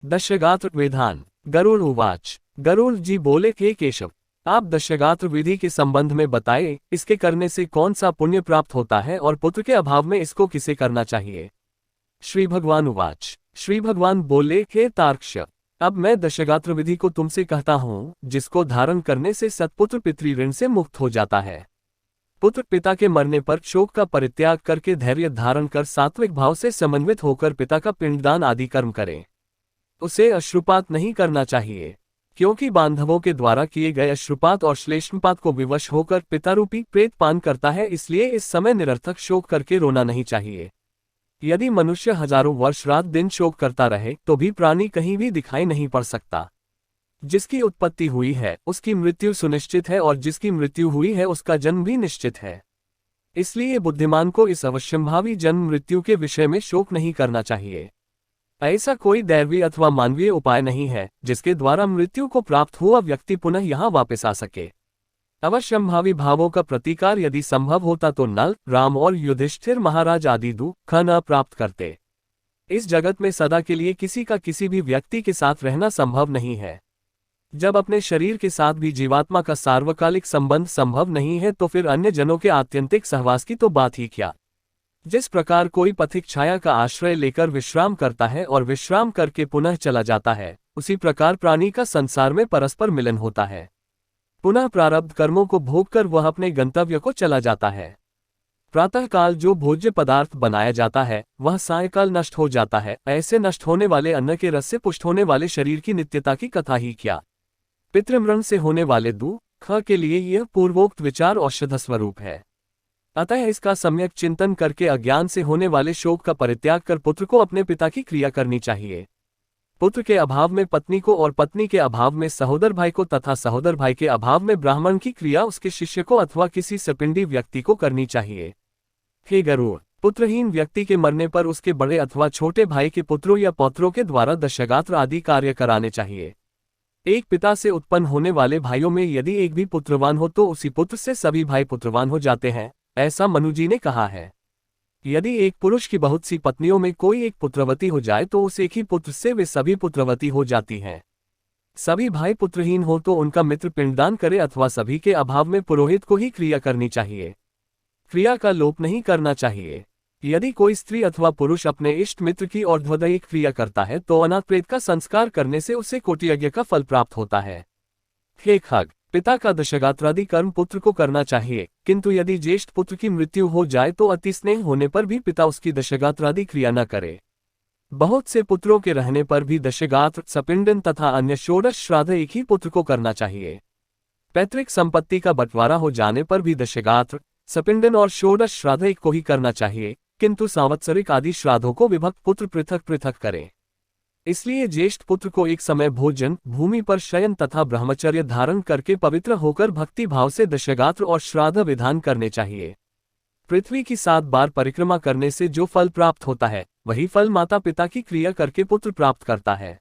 दशगात्र विधान। गरुड़ उवाच। गरुड़ जी बोले, हे केशव, आप दशगात्र विधि के संबंध में बताए, इसके करने से कौन सा पुण्य प्राप्त होता है और पुत्र के अभाव में इसको किसे करना चाहिए। श्री भगवान उवाच। श्री भगवान बोले, हे तार्क्ष, अब मैं दशगात्र विधि को तुमसे कहता हूँ, जिसको धारण करने से सत्पुत्र पितृऋण से मुक्त हो जाता है। पुत्र पिता के मरने पर शोक का परित्याग करके धैर्य धारण कर सात्विक भाव से समन्वित होकर पिता का पिंडदान आदि कर्म करे। उसे अश्रुपात नहीं करना चाहिए, क्योंकि बांधवों के द्वारा किए गए अश्रुपात और श्लेष्मपात को विवश होकर पितारूपी प्रेत पान करता है, इसलिए इस समय निरर्थक शोक करके रोना नहीं चाहिए। यदि मनुष्य हजारों वर्ष रात दिन शोक करता रहे तो भी प्राणी कहीं भी दिखाई नहीं पड़ सकता। जिसकी उत्पत्ति हुई है उसकी मृत्यु सुनिश्चित है, और जिसकी मृत्यु हुई है उसका जन्म भी निश्चित है। इसलिए बुद्धिमान को इस अवश्यंभावी जन्म मृत्यु के विषय में शोक नहीं करना चाहिए। ऐसा कोई दैवीय अथवा मानवीय उपाय नहीं है जिसके द्वारा मृत्यु को प्राप्त हुआ व्यक्ति पुनः यहाँ वापस आ सके। अवश्यंभावी भावों का प्रतिकार यदि संभव होता तो नल, राम और युधिष्ठिर महाराज आदि दुख न प्राप्त करते। इस जगत में सदा के लिए किसी का किसी भी व्यक्ति के साथ रहना संभव नहीं है। जब अपने शरीर के साथ भी जीवात्मा का सार्वकालिक संबंध संभव नहीं है तो फिर अन्य जनों के आत्यंतिक सहवास की तो बात ही क्या। जिस प्रकार कोई पथिक छाया का आश्रय लेकर विश्राम करता है और विश्राम करके पुनः चला जाता है, उसी प्रकार प्राणी का संसार में परस्पर मिलन होता है। पुनः प्रारब्ध कर्मों को भोगकर वह अपने गंतव्य को चला जाता है। प्रातःकाल जो भोज्य पदार्थ बनाया जाता है वह सायंकाल नष्ट हो जाता है। ऐसे नष्ट होने वाले अन्न के रस से पुष्ट होने वाले शरीर की नित्यता की कथा ही क्या। पितृमरण से होने वाले दुख के लिए यह पूर्वोक्त विचार औषध स्वरूप है। अतः इसका सम्यक चिंतन करके अज्ञान से होने वाले शोक का परित्याग कर पुत्र को अपने पिता की क्रिया करनी चाहिए। पुत्र के अभाव में पत्नी को और पत्नी के अभाव में सहोदर भाई को तथा सहोदर भाई के अभाव में ब्राह्मण की क्रिया उसके शिष्य को अथवा किसी सपिंडी व्यक्ति को करनी चाहिए। हे गरुड़, पुत्रहीन व्यक्ति के मरने पर उसके बड़े अथवा छोटे भाई के पुत्रों या पौत्रों के द्वारा दशगात्र आदि कार्य कराने चाहिए। एक पिता से उत्पन्न होने वाले भाइयों में यदि एक भी पुत्रवान हो तो उसी पुत्र से सभी भाई पुत्रवान हो जाते हैं, ऐसा मनुजी ने कहा है। यदि एक पुरुष की बहुत सी पत्नियों में कोई एक पुत्रवती हो जाए तो उस एक ही पुत्र से वे सभी पुत्रवती हो जाती हैं। सभी भाई पुत्रहीन हो तो उनका मित्र पिंडदान करे अथवा सभी के अभाव में पुरोहित को ही क्रिया करनी चाहिए। क्रिया का लोप नहीं करना चाहिए। यदि कोई स्त्री अथवा पुरुष अपने इष्ट मित्र की और्ध्वदैहिक क्रिया करता है तो अनाथ प्रेत का संस्कार करने से उसे कोटि यज्ञ का फल प्राप्त होता है। हे खग, पिता का दशगात्रादि कर्म पुत्र को करना चाहिए, किंतु यदि ज्येष्ठ पुत्र की मृत्यु हो जाए तो अति स्नेह होने पर भी पिता उसकी दशगात्रादि क्रिया न करे। बहुत से पुत्रों के रहने पर भी दशगात्र, सपिंडन तथा अन्य षोडश श्राद्ध एक ही पुत्र को करना चाहिए। पैतृक संपत्ति का बंटवारा हो जाने पर भी दशगात्र, सपिंडन और षोडश श्राद्ध एक को ही करना चाहिए, किंतु सांवत्सरिक आदि श्राद्धों को विभक्त पुत्र पृथक पृथक करें। इसलिए ज्येष्ठ पुत्र को एक समय भोजन, भूमि पर शयन तथा ब्रह्मचर्य धारण करके पवित्र होकर भक्ति भाव से दशगात्र और श्राद्ध विधान करने चाहिए। पृथ्वी की 7 बार परिक्रमा करने से जो फल प्राप्त होता है वही फल माता पिता की क्रिया करके पुत्र प्राप्त करता है।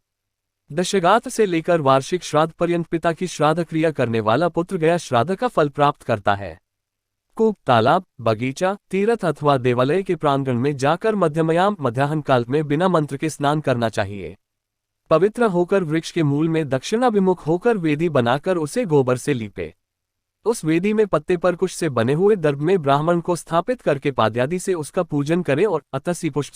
दशगात्र से लेकर वार्षिक श्राद्ध पर्यंत पिता की श्राद्ध क्रिया करने वाला पुत्र गया श्राद्ध का फल प्राप्त करता है। कूप, तालाब, बगीचा, तीर्थ अथवा देवालय के प्रांगण में जाकर मध्यमयाम मध्याह्न काल में बिना मंत्र के स्नान करना चाहिए। पवित्र होकर वृक्ष के मूल में दक्षिणाभिमुख होकर वेदी बनाकर उसे गोबर से लीपे। उस वेदी में पत्ते पर कुश से बने हुए दर्भ में ब्राह्मण को स्थापित करके पाद्यादि से उसका पूजन करे और अतसी पुष्प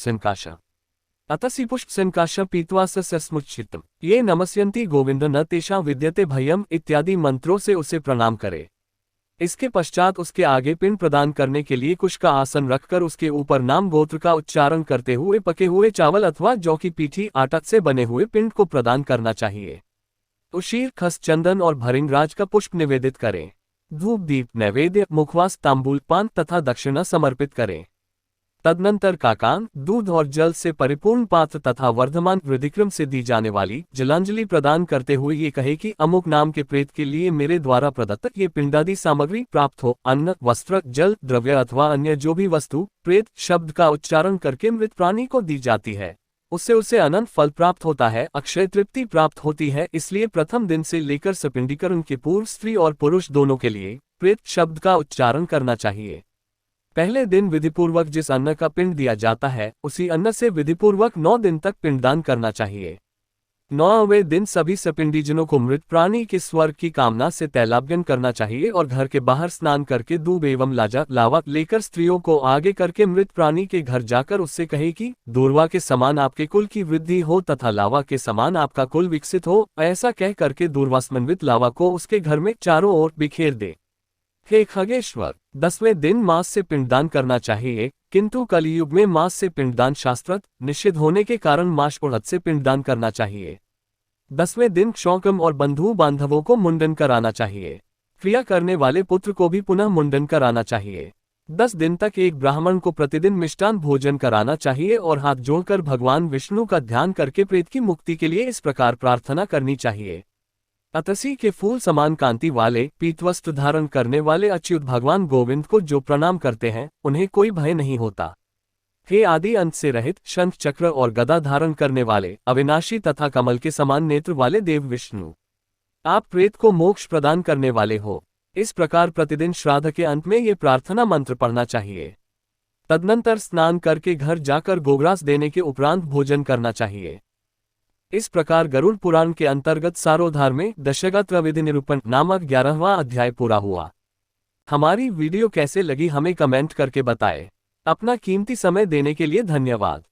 संकाश पीत्वा सस्मुच्चितम ये नमस्यन्ति गोविंद न तेषा विद्यते भयम इत्यादि मंत्रों से उसे प्रणाम करे। इसके पश्चात उसके आगे पिंड प्रदान करने के लिए कुश का आसन रखकर उसके ऊपर नाम गोत्र का उच्चारण करते हुए पके हुए चावल अथवा जौ की पीठी आटा से बने हुए पिंड को प्रदान करना चाहिए। उशीर, खस, चंदन और भरिंगराज का पुष्प निवेदित करें। धूप, दीप, नैवेद्य, मुखवास, तांबूल, पान तथा दक्षिणा समर्पित करें। तदनंतर काकान, दूध और जल से परिपूर्ण पात्र तथा वर्धमान वृद्धिक्रम से दी जाने वाली जलांजलि प्रदान करते हुए ये कहे कि अमुक नाम के प्रेत के लिए मेरे द्वारा प्रदत्त ये पिंडादि सामग्री प्राप्त हो। अन्न, वस्त्र, जल, द्रव्य अथवा अन्य जो भी वस्तु प्रेत शब्द का उच्चारण करके मृत प्राणी को दी जाती है उससे उसे अनंत फल प्राप्त होता है, अक्षय तृप्ति प्राप्त होती है। इसलिए प्रथम दिन से लेकर सपिंडीकरण के पूर्व स्त्री और पुरुष दोनों के लिए प्रेत शब्द का उच्चारण करना चाहिए। पहले दिन विधिपूर्वक जिस अन्न का पिंड दिया जाता है उसी अन्न से विधिपूर्वक 9 दिन तक पिंडदान करना चाहिए। 9वें दिन सभी सपिंडीजनों को मृत प्राणी के स्वर्ग की कामना से तैलाबगन करना चाहिए और घर के बाहर स्नान करके दूब एवं लावा लेकर स्त्रियों को आगे करके मृत प्राणी के घर जाकर उससे कहे कि दूर्वा के समान आपके कुल की वृद्धि हो तथा लावा के समान आपका कुल विकसित हो। ऐसा कह करके दूर्वा समन्वित लावा को उसके घर में चारों ओर बिखेर दे। हे खगेश्वर, 10वें दिन मांस से पिंडदान करना चाहिए, किंतु कलियुग में मांस से पिंडदान शास्त्रत निषिद्ध होने के कारण मांस उड़द से पिंडदान करना चाहिए। 10वें दिन क्षौकम और बंधु बांधवों को मुंडन कराना चाहिए। क्रिया करने वाले पुत्र को भी पुनः मुंडन कराना चाहिए। 10 दिन तक एक ब्राह्मण को प्रतिदिन मिष्टान भोजन कराना चाहिए और हाथ जोड़कर भगवान विष्णु का ध्यान करके प्रेत की मुक्ति के लिए इस प्रकार प्रार्थना करनी चाहिए। अतसी के फूल समान कांति वाले पीतवस्त्र धारण करने वाले अच्युत भगवान गोविंद को जो प्रणाम करते हैं उन्हें कोई भय नहीं होता। हे आदि अंत से रहित शंख चक्र और गदा धारण करने वाले अविनाशी तथा कमल के समान नेत्र वाले देव विष्णु, आप प्रेत को मोक्ष प्रदान करने वाले हो। इस प्रकार प्रतिदिन श्राद्ध के अंत में ये प्रार्थना मंत्र पढ़ना चाहिए। तदनंतर स्नान करके घर जाकर गोग्रास देने के उपरांत भोजन करना चाहिए। इस प्रकार गरुड़ पुराण के अंतर्गत सारोद्धार में दशगात्र विधि निरूपण नामक 11वां अध्याय पूरा हुआ। हमारी वीडियो कैसे लगी हमें कमेंट करके बताएं। अपना कीमती समय देने के लिए धन्यवाद।